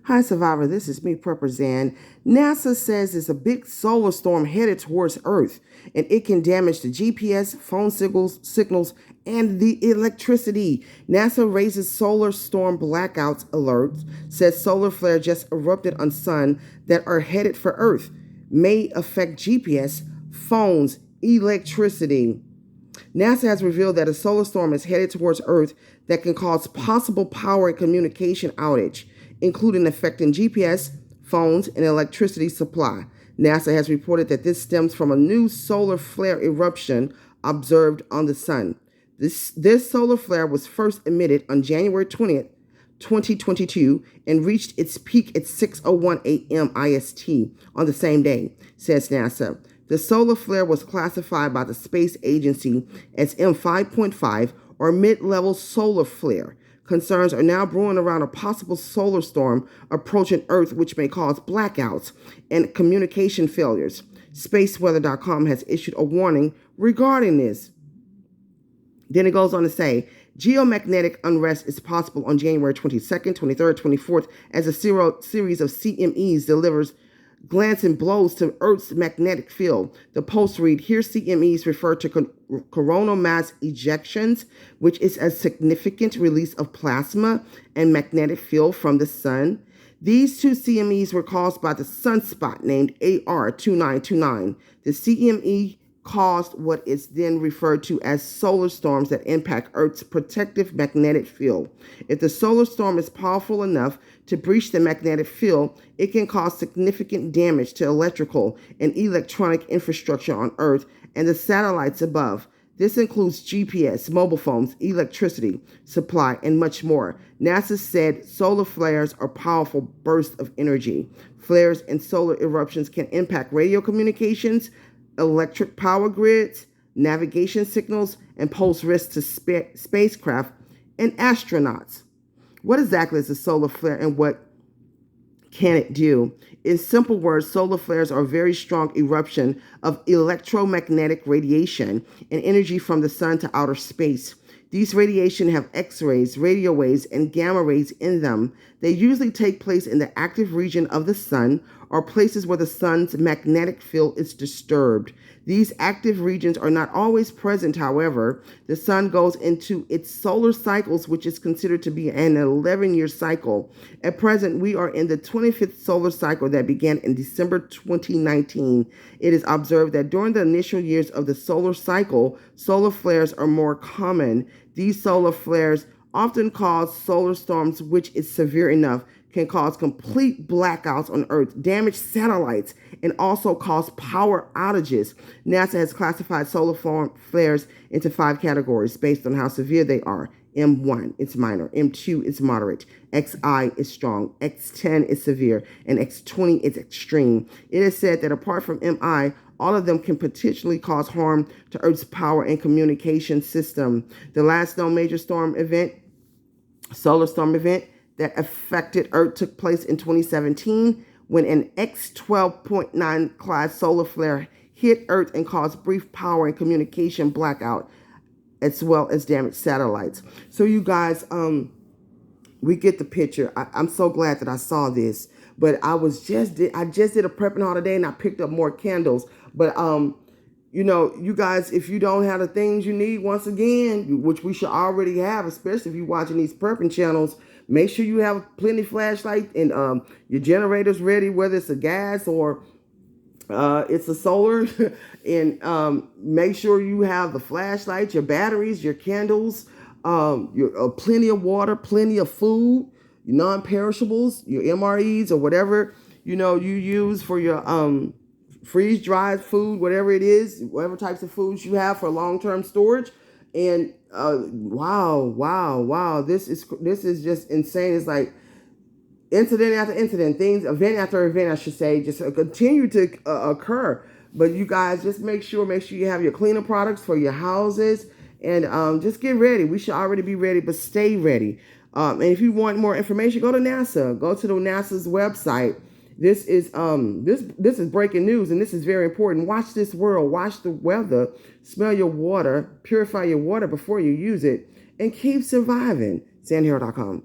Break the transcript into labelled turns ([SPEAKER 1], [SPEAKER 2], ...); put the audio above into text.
[SPEAKER 1] Hi, Survivor. This is me, Prepper Zan. NASA says it's a big solar storm headed towards Earth, and it can damage the GPS, phone signals, and the electricity. NASA raises solar storm blackouts alerts, says solar flare just erupted on sun that are headed for Earth. May affect GPS, phones, electricity. NASA has revealed that a solar storm is headed towards Earth that can cause possible power and communication outage, including affecting GPS, phones, and electricity supply. NASA has reported that this stems from a new solar flare eruption observed on the sun. This solar flare was first emitted on January 20th, 2022, and reached its peak at 6:01 a.m. IST on the same day, says NASA. The solar flare was classified by the space agency as M5.5 or mid-level solar flare. Concerns are now brewing around a possible solar storm approaching Earth, which may cause blackouts and communication failures. Spaceweather.com has issued a warning regarding this. Then it goes on to say, geomagnetic unrest is possible on January 22nd, 23rd, 24th as a series of CMEs delivers glancing blows to Earth's magnetic field. The Post read, here CMEs refer to coronal mass ejections, which is a significant release of plasma and magnetic field from the sun. These two CMEs were caused by the sunspot named AR2929. The CME caused what is then referred to as solar storms that impact Earth's protective magnetic field. If the solar storm is powerful enough to breach the magnetic field, it can cause significant damage to electrical and electronic infrastructure on Earth and the satellites above. This includes GPS, mobile phones, electricity supply, and much more. NASA said solar flares are powerful bursts of energy. Flares and solar eruptions can impact radio communications, electric power grids, navigation signals, and pose risks to spacecraft and astronauts. What exactly is a solar flare and what can it do? In simple words, solar flares are a very strong eruption of electromagnetic radiation and energy from the sun to outer space. These radiation have X-rays, radio waves, and gamma rays in them. They usually take place in the active region of the sun or places where the sun's magnetic field is disturbed. These active regions are not always present, however. The sun goes into its solar cycles, which is considered to be an 11-year cycle. At present, we are in the 25th solar cycle that began in December 2019. It is observed that during the initial years of the solar cycle, solar flares are more common. These solar flares often cause solar storms, which is severe enough, can cause complete blackouts on Earth, damage satellites, and also cause power outages. NASA has classified solar flares into 5 categories based on how severe they are. M1 is minor, M2 is moderate, XI is strong, X10 is severe, and X20 is extreme. It is said that apart from MI, all of them can potentially cause harm to Earth's power and communication system. The last known major solar storm event that affected Earth took place in 2017 when an X12.9 class solar flare hit Earth and caused brief power and communication blackout, as well as damaged satellites. So you guys, we get the picture. I'm so glad that I saw this, but I just did a prepping haul today and I picked up more candles. But you guys, if you don't have the things you need, once again, which we should already have, especially if you're watching these prepping channels, make sure you have plenty of flashlight and your generators ready, whether it's a gas or it's a solar. And make sure you have the flashlight, your batteries, your candles, your plenty of water, plenty of food, your non-perishables, your MREs or whatever you use for your freeze-dried food, whatever it is, whatever types of foods you have for long-term storage. And wow, this is just insane. It's like incident after incident, event after event, I should say, just continue to occur. But you guys, just make sure you have your cleaner products for your houses, and just get ready. We should already be ready, but stay ready. And if you want more information, go to NASA. Go to the NASA's website. This is this is breaking news, and this is very important. Watch this world, watch the weather, smell your water, purify your water before you use it, and keep surviving. SanHero.com.